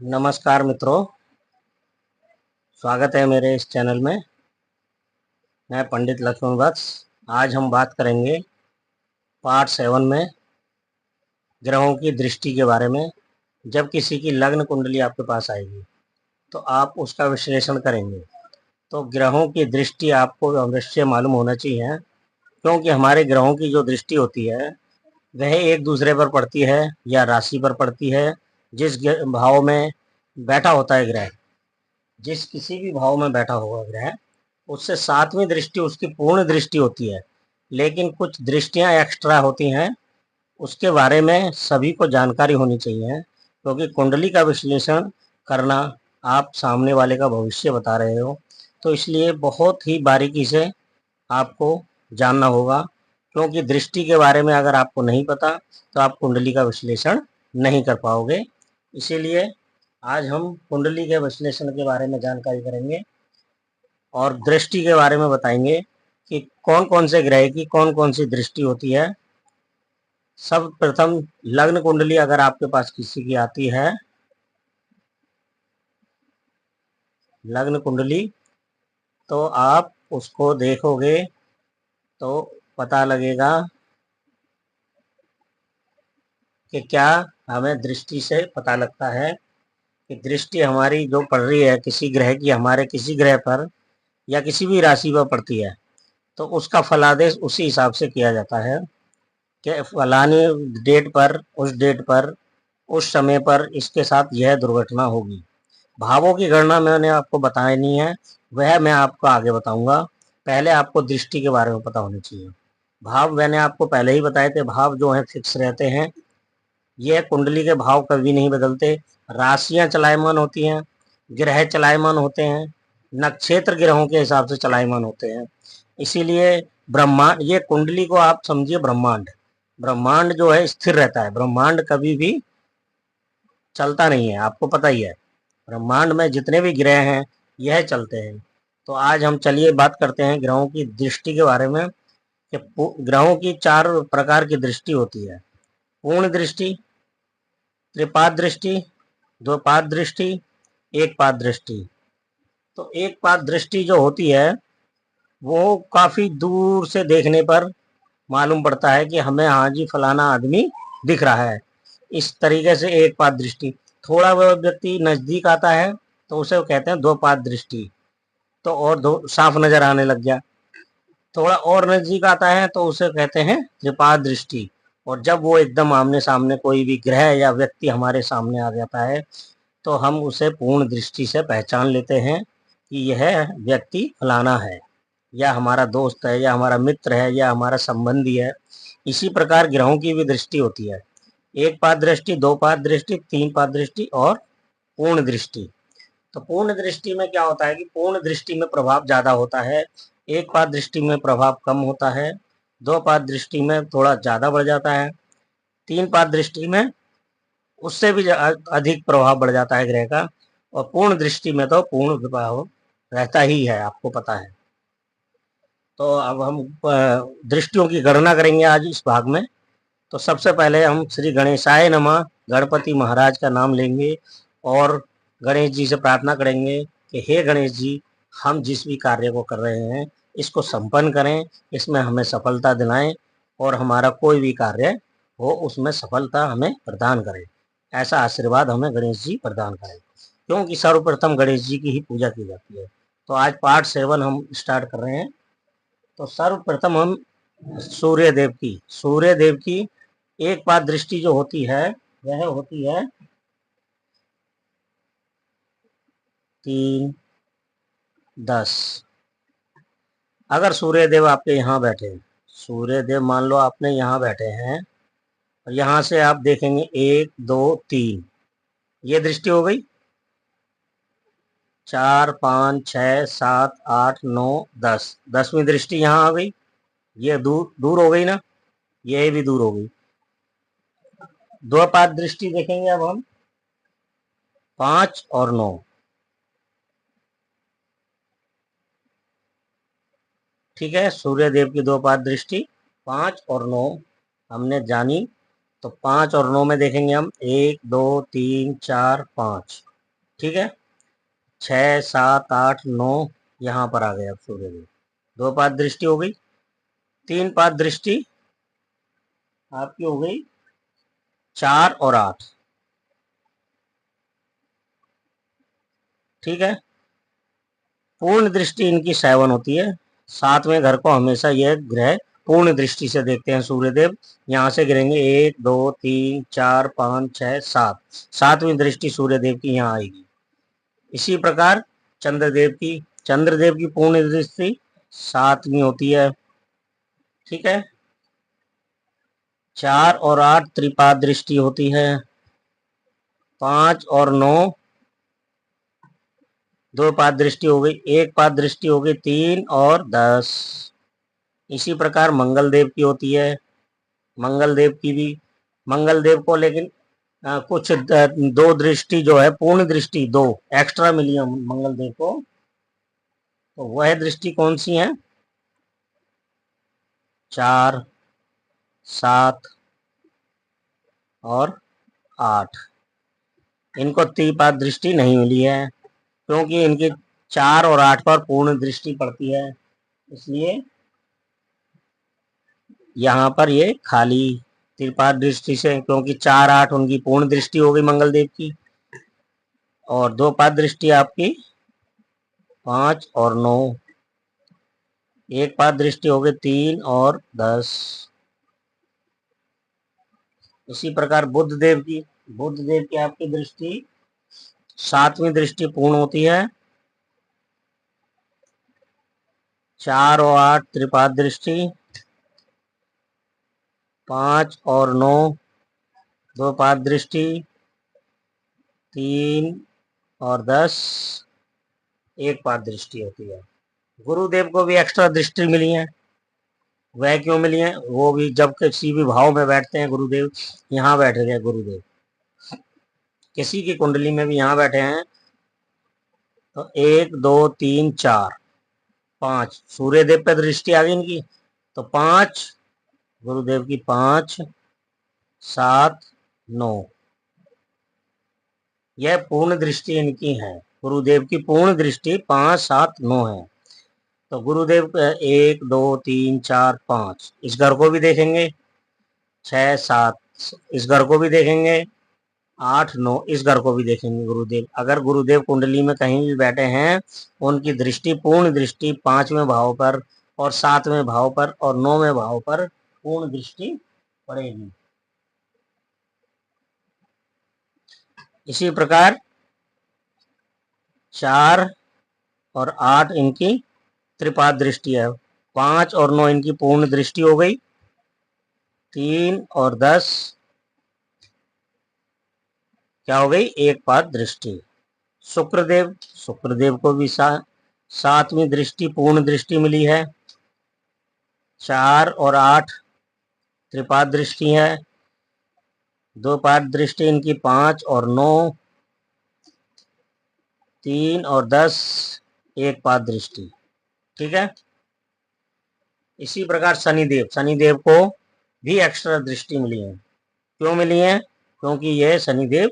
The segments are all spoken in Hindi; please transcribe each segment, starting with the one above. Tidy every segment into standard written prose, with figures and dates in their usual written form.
नमस्कार मित्रों, स्वागत है मेरे इस चैनल में। मैं पंडित लक्ष्मण वत्स। आज हम बात करेंगे पार्ट 7 में ग्रहों की दृष्टि के बारे में। जब किसी की लग्न कुंडली आपके पास आएगी तो आप उसका विश्लेषण करेंगे, तो ग्रहों की दृष्टि आपको अवश्य मालूम होना चाहिए, क्योंकि हमारे ग्रहों की जो दृष्टि होती है वह एक दूसरे पर पड़ती है या राशि पर पड़ती है। जिस भाव में बैठा होता है ग्रह, जिस किसी भी भाव में बैठा हुआ ग्रह, उससे 7वीं दृष्टि उसकी पूर्ण दृष्टि होती है। लेकिन कुछ दृष्टियां एक्स्ट्रा होती हैं, उसके बारे में सभी को जानकारी होनी चाहिए, क्योंकि कुंडली का विश्लेषण करना, आप सामने वाले का भविष्य बता रहे हो, तो इसलिए बहुत ही बारीकी से आपको जानना होगा। क्योंकि दृष्टि के बारे में अगर आपको नहीं पता तो आप कुंडली का विश्लेषण नहीं कर पाओगे। इसीलिए आज हम कुंडली के विश्लेषण के बारे में जानकारी करेंगे और दृष्टि के बारे में बताएंगे कि कौन कौन से ग्रह की कौन कौन सी दृष्टि होती है। सब प्रथम लग्न कुंडली अगर आपके पास किसी की आती है, लग्न कुंडली, तो आप उसको देखोगे तो पता लगेगा कि क्या हमें दृष्टि से पता लगता है कि दृष्टि हमारी जो पड़ रही है किसी ग्रह की, हमारे किसी ग्रह पर या किसी भी राशि पर पड़ती है, तो उसका फलादेश उसी हिसाब से किया जाता है कि फलानी डेट पर, उस डेट पर, उस समय पर इसके साथ यह दुर्घटना होगी। भावों की गणना मैंने आपको बतानी है, वह मैं आपको आगे बताऊंगा। पहले आपको दृष्टि के बारे में पता होनी चाहिए। भाव मैंने आपको पहले ही बताए थे, भाव जो है फिक्स रहते हैं। यह कुंडली के भाव कभी नहीं बदलते। राशियां चलायमान होती हैं, ग्रह चलायमान होते हैं, नक्षत्र ग्रहों के हिसाब से चलायमान होते हैं। इसीलिए ब्रह्मांड, ये कुंडली को आप समझिए ब्रह्मांड। ब्रह्मांड जो है स्थिर रहता है, ब्रह्मांड कभी भी चलता नहीं है, आपको पता ही है। ब्रह्मांड में जितने भी ग्रह हैं यह चलते हैं। तो आज हम चलिए बात करते हैं ग्रहों की दृष्टि के बारे में कि ग्रहों की 4 प्रकार की दृष्टि होती है। पूर्ण दृष्टि, त्रिपाद दृष्टि, द्विपाद दृष्टि, एक पाद दृष्टि। तो एक पाद दृष्टि जो होती है वो काफी दूर से देखने पर मालूम पड़ता है कि हमें हाँ जी फलाना आदमी दिख रहा है। इस तरीके से एक पाद दृष्टि। थोड़ा वह व्यक्ति नजदीक आता है तो उसे कहते हैं दो पाद दृष्टि, तो और दो साफ नजर आने लग गया। थोड़ा और नजदीक आता है तो उसे कहते हैं त्रिपाद दृष्टि। और जब वो एकदम आमने सामने कोई भी ग्रह या व्यक्ति हमारे सामने आ जाता है तो हम उसे पूर्ण दृष्टि से पहचान लेते हैं कि यह व्यक्ति फलाना है, या हमारा दोस्त है, या हमारा मित्र है, या हमारा संबंधी है। इसी प्रकार ग्रहों की भी दृष्टि होती है। एक पाद दृष्टि, दो पाद दृष्टि, तीन पाद दृष्टि और पूर्ण दृष्टि। तो पूर्ण दृष्टि में क्या होता है कि पूर्ण दृष्टि में प्रभाव ज्यादा होता है, एक पाद दृष्टि में प्रभाव कम होता है, दो पाद दृष्टि में थोड़ा ज्यादा बढ़ जाता है, तीन पाद दृष्टि में उससे भी अधिक प्रभाव बढ़ जाता है ग्रह का, और पूर्ण दृष्टि में तो पूर्ण प्रभाव रहता ही है, आपको पता है। तो अब हम दृष्टियों की गणना करेंगे आज इस भाग में। तो सबसे पहले हम श्री गणेशाय नमः, गणपति महाराज का नाम लेंगे और गणेश जी से प्रार्थना करेंगे कि हे गणेश जी, हम जिस भी कार्य को कर रहे हैं इसको संपन्न करें, इसमें हमें सफलता दिलाएं और हमारा कोई भी कार्य हो उसमें सफलता हमें प्रदान करें। ऐसा आशीर्वाद हमें गणेश जी प्रदान करें, क्योंकि सर्वप्रथम गणेश जी की ही पूजा की जाती है। तो आज पार्ट 7 हम स्टार्ट कर रहे हैं। तो सर्वप्रथम हम सूर्य देव की एक पाद दृष्टि जो होती है वह होती है 3, 10। अगर सूर्य देव आपके यहाँ बैठे हैं, सूर्य देव मान लो आपने यहाँ बैठे हैं और यहाँ से आप देखेंगे 1, 2, 3, ये दृष्टि हो गई। 4, 5, 6, 7, 8, 9, 10, 10वीं दृष्टि यहाँ आ गई। ये दूर दूर हो गई ना, ये भी दूर हो गई। द्विपाद दृष्टि देखेंगे अब हम 5 और 9। ठीक है, सूर्य देव की दो पाद दृष्टि 5 और 9 हमने जानी। तो 5 और 9 में देखेंगे हम 1, 2, 3, 4, 5। ठीक है, 6, 7, 8, 9 यहाँ पर आ गए अब सूर्यदेव। 2 पाद दृष्टि हो गई। 3 पाद दृष्टि आपकी हो गई 4 और 8। ठीक है, पूर्ण दृष्टि इनकी 7 होती है। 7वें घर को हमेशा यह ग्रह पूर्ण दृष्टि से देखते हैं सूर्यदेव। यहाँ से गिरेंगे 1, 2, 3, 4, 5, 6, 7। 7वीं दृष्टि सूर्यदेव की यहाँ आएगी। इसी प्रकार चंद्रदेव की पूर्ण दृष्टि 7वीं होती है। ठीक है, 4 और 8 त्रिपाद दृष्टि होती है। 5 और 9 2 पाद दृष्टि हो गई। 1 पाद दृष्टि हो गई 3 और 10। इसी प्रकार मंगल देव की होती है। मंगल देव को लेकिन कुछ 2 दृष्टि जो है पूर्ण दृष्टि 2 एक्स्ट्रा मिली है मंगल देव को। तो वह दृष्टि कौन सी है? 4, 7 और 8। इनको त्रिपाद दृष्टि नहीं मिली है क्योंकि इनकी 4 और 8 पर पूर्ण दृष्टि पड़ती है, इसलिए यहाँ पर ये खाली त्रिपाद दृष्टि से, क्योंकि 4, 8 उनकी पूर्ण दृष्टि हो गई मंगल देव की, और 2 पाद दृष्टि आपकी 5 और 9। 1 पाद दृष्टि हो गई 3 और 10। इसी प्रकार बुध देव की आपकी दृष्टि 7वीं दृष्टि पूर्ण होती है। 4 और 8 त्रिपाद दृष्टि, 5 और 9 2 पाद दृष्टि, 3 और 10 1 पाद दृष्टि होती है। गुरुदेव को भी एक्स्ट्रा दृष्टि मिली है। वह क्यों मिली है? वो भी जब किसी भी भाव में बैठते हैं गुरुदेव, यहाँ बैठे गए गुरुदेव, किसी की कुंडली में भी यहाँ बैठे हैं तो 1, 2, 3, 4, 5 सूर्यदेव पे दृष्टि आ गई इनकी, तो 5 गुरुदेव की 5, 7, 9 यह पूर्ण दृष्टि इनकी है। गुरुदेव की पूर्ण दृष्टि 5, 7, 9 है। तो गुरुदेव 1, 2, 3, 4, 5 इस घर को भी देखेंगे। 6, 7 इस घर को भी देखेंगे। 8, 9 इस घर को भी देखेंगे गुरुदेव। अगर गुरुदेव कुंडली में कहीं भी बैठे हैं, उनकी दृष्टि पूर्ण दृष्टि 5वें भाव पर और 7वें भाव पर और 9वें भाव पर पूर्ण दृष्टि पड़ेगी। इसी प्रकार 4 और 8 इनकी त्रिपाद दृष्टि है। 5 और 9 इनकी पूर्ण दृष्टि हो गई। 3 और 10 क्या हो गई? 1 पाद दृष्टि। शुक्रदेव को भी 7वीं दृष्टि पूर्ण दृष्टि मिली है। 4 और 8 त्रिपाद दृष्टि है। 2 पाद दृष्टि इनकी 5 और 9, 3 और 10 1 पाद दृष्टि। ठीक है, इसी प्रकार शनिदेव को भी एक्स्ट्रा दृष्टि मिली है। क्यों मिली है? क्योंकि ये शनिदेव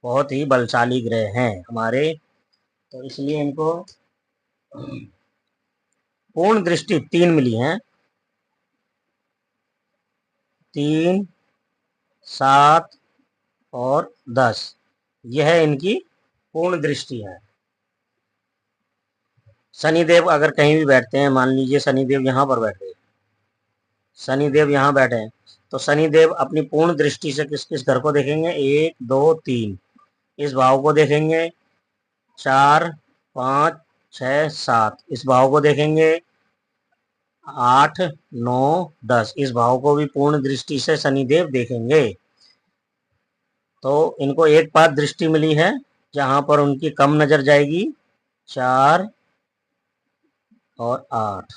बहुत ही बलशाली ग्रह हैं हमारे, तो इसलिए इनको पूर्ण दृष्टि 3 मिली है। 3, 7 और 10 यह इनकी पूर्ण दृष्टि है। शनिदेव अगर कहीं भी बैठते हैं, मान लीजिए शनिदेव यहाँ पर बैठे, शनिदेव यहाँ बैठे हैं, तो शनिदेव अपनी पूर्ण दृष्टि से किस किस घर को देखेंगे? 1, 2, 3 इस भाव को देखेंगे। 4, 5, 6, 7 इस भाव को देखेंगे। 8, 9, 10 इस भाव को भी पूर्ण दृष्टि से शनिदेव देखेंगे। तो इनको 1 पाद दृष्टि मिली है, जहां पर उनकी कम नजर जाएगी। 4 और 8,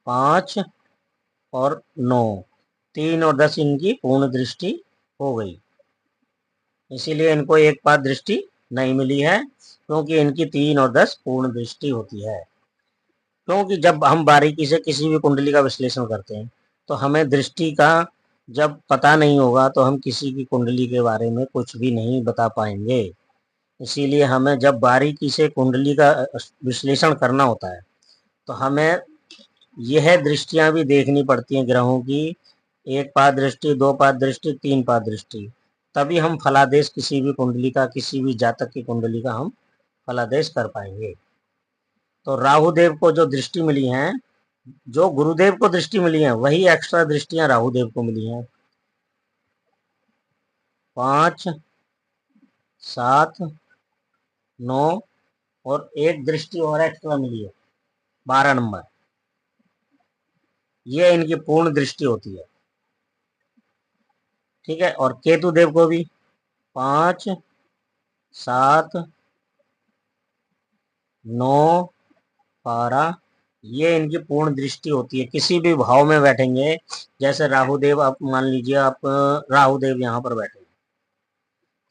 5 और 9, 3 और 10 इनकी पूर्ण दृष्टि हो गई। इसीलिए इनको 1 पाद दृष्टि नहीं मिली है, क्योंकि इनकी 3 और 10 पूर्ण दृष्टि होती है। क्योंकि जब हम बारीकी से किसी भी कुंडली का विश्लेषण करते हैं, तो हमें दृष्टि का जब पता नहीं होगा तो हम किसी की कुंडली के बारे में कुछ भी नहीं बता पाएंगे। इसीलिए हमें जब बारीकी से कुंडली का विश्लेषण करना होता है तो हमें यह दृष्टियां भी देखनी पड़ती हैं ग्रहों की, एक पाद दृष्टि, दो पाद दृष्टि, तीन पाद दृष्टि, तभी हम फलादेश किसी भी कुंडली का, किसी भी जातक की कुंडली का हम फलादेश कर पाएंगे। तो राहु देव को जो दृष्टि मिली है, जो गुरुदेव को दृष्टि मिली है, वही एक्स्ट्रा दृष्टियां राहु देव को मिली हैं। 5, 7, 9 और एक दृष्टि और एक्स्ट्रा मिली है 12 नंबर। ये इनकी पूर्ण दृष्टि होती है, ठीक है। और केतु देव को भी 5, 7, 9, 12, ये इनकी पूर्ण दृष्टि होती है। किसी भी भाव में बैठेंगे, जैसे राहुदेव, आप मान लीजिए आप राहुदेव यहाँ पर बैठे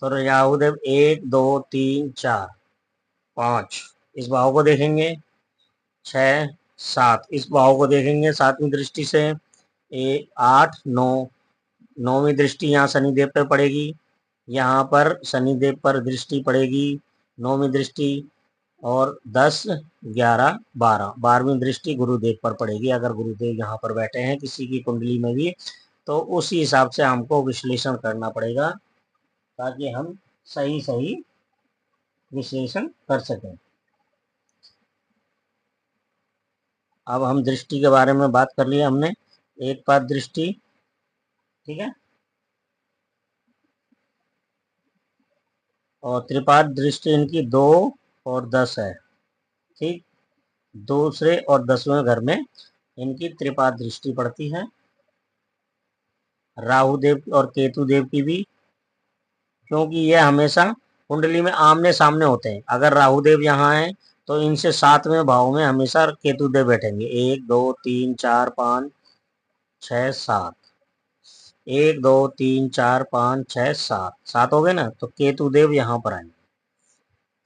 तो राहुदेव 1, 2, 3, 4, 5 इस भाव को देखेंगे, 6, 7 इस भाव को देखेंगे 7वीं दृष्टि से, 8, 9 9वीं दृष्टि यहाँ शनिदेव पर पड़ेगी, यहाँ पर शनिदेव पर दृष्टि पड़ेगी 9वीं दृष्टि, और 10, 11, 12 12वीं दृष्टि गुरुदेव पर पड़ेगी। अगर गुरुदेव यहाँ पर बैठे हैं किसी की कुंडली में भी, तो उसी हिसाब से हमको विश्लेषण करना पड़ेगा ताकि हम सही सही विश्लेषण कर सकें। अब हम दृष्टि के बारे में बात कर लिया हमने, एक पाद दृष्टि, ठीक है, और त्रिपाद दृष्टि इनकी 2 और 10 है, ठीक। दूसरे और 10वें घर में इनकी त्रिपाद दृष्टि पड़ती है। राहु देव और केतु देव की भी, क्योंकि ये हमेशा कुंडली में आमने सामने होते हैं। अगर राहु देव यहाँ है तो इनसे 7वें भाव में हमेशा केतु देव बैठेंगे, 1, 2, 3, 4, 5, 6, 7, 1, 2, 3, 4, 5, 6, 7 7 हो गए ना, तो केतु देव यहाँ पर आएंगे।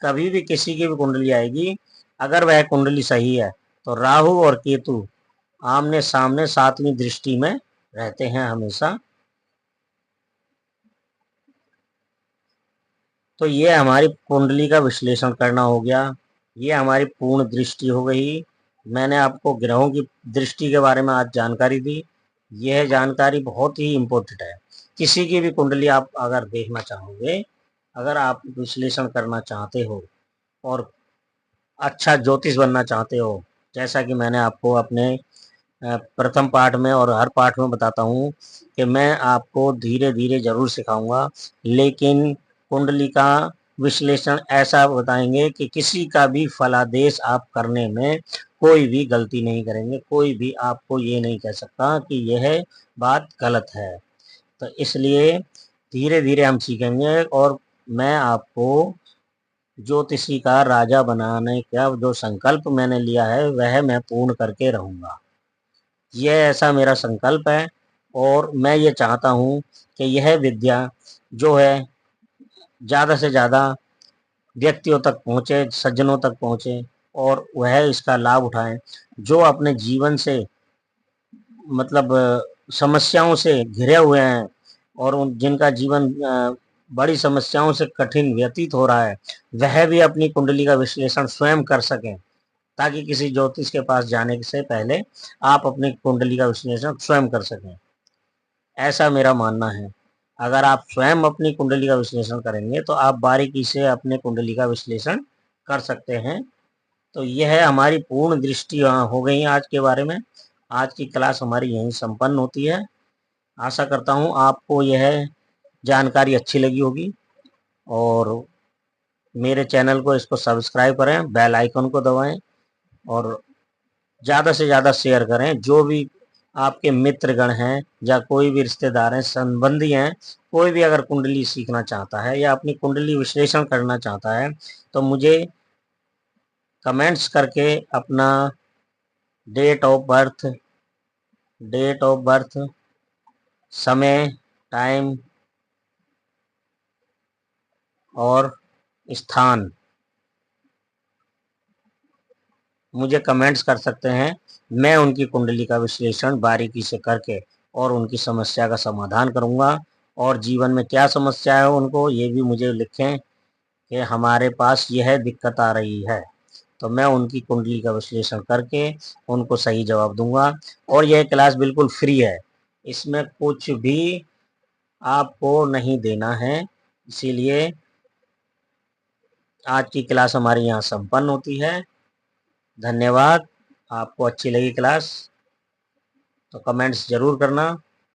कभी भी किसी की भी कुंडली आएगी, अगर वह कुंडली सही है तो राहु और केतु आमने सामने 7वीं दृष्टि में रहते हैं हमेशा। तो ये हमारी कुंडली का विश्लेषण करना हो गया, ये हमारी पूर्ण दृष्टि हो गई। मैंने आपको ग्रहों की दृष्टि के बारे में आज जानकारी दी। यह जानकारी बहुत ही इम्पोर्टेंट है। किसी की भी कुंडली आप अगर देखना चाहोगे, अगर आप विश्लेषण करना चाहते हो और अच्छा ज्योतिष बनना चाहते हो, जैसा कि मैंने आपको अपने प्रथम पाठ में और हर पाठ में बताता हूँ कि मैं आपको धीरे धीरे जरूर सिखाऊंगा, लेकिन कुंडली का विश्लेषण ऐसा बताएंगे कि किसी का भी फलादेश आप करने में कोई भी गलती नहीं करेंगे। कोई भी आपको ये नहीं कह सकता कि यह बात गलत है। तो इसलिए धीरे धीरे हम सीखेंगे और मैं आपको ज्योतिषी का राजा बनाने का जो संकल्प मैंने लिया है वह मैं पूर्ण करके रहूँगा। यह ऐसा मेरा संकल्प है और मैं ये चाहता हूँ कि यह विद्या जो है ज़्यादा से ज़्यादा व्यक्तियों तक पहुँचे, सज्जनों तक पहुँचे और वह इसका लाभ उठाएं। जो अपने जीवन से मतलब समस्याओं से घिरे हुए हैं और जिनका जीवन बड़ी समस्याओं से कठिन व्यतीत हो रहा है, वह भी अपनी कुंडली का विश्लेषण स्वयं कर सकें, ताकि किसी ज्योतिष के पास जाने से पहले आप अपनी कुंडली का विश्लेषण स्वयं कर सकें। ऐसा मेरा मानना है। अगर आप स्वयं अपनी कुंडली का विश्लेषण करेंगे तो आप बारीकी से अपने कुंडली का विश्लेषण कर सकते हैं। तो यह हमारी पूर्ण दृष्टि हो गई आज के बारे में। आज की क्लास हमारी यहीं संपन्न होती है। आशा करता हूँ आपको यह जानकारी अच्छी लगी होगी और मेरे चैनल को इसको सब्सक्राइब करें, बेल आइकन को दबाएं और ज़्यादा से ज़्यादा शेयर करें। जो भी आपके मित्रगण हैं या कोई भी रिश्तेदार हैं, संबंधी हैं, कोई भी अगर कुंडली सीखना चाहता है या अपनी कुंडली विश्लेषण करना चाहता है तो मुझे कमेंट्स करके अपना डेट ऑफ बर्थ, समय, टाइम और स्थान मुझे कमेंट्स कर सकते हैं। मैं उनकी कुंडली का विश्लेषण बारीकी से करके और उनकी समस्या का समाधान करूंगा। और जीवन में क्या समस्या है उनको, ये भी मुझे लिखें। कि हमारे पास यह दिक्कत आ रही है, तो मैं उनकी कुंडली का विश्लेषण करके उनको सही जवाब दूंगा। और यह क्लास बिल्कुल फ्री है, इसमें कुछ भी आपको नहीं देना है। इसीलिए आज की क्लास हमारी यहाँ संपन्न होती है। धन्यवाद। आपको अच्छी लगी क्लास तो कमेंट्स ज़रूर करना।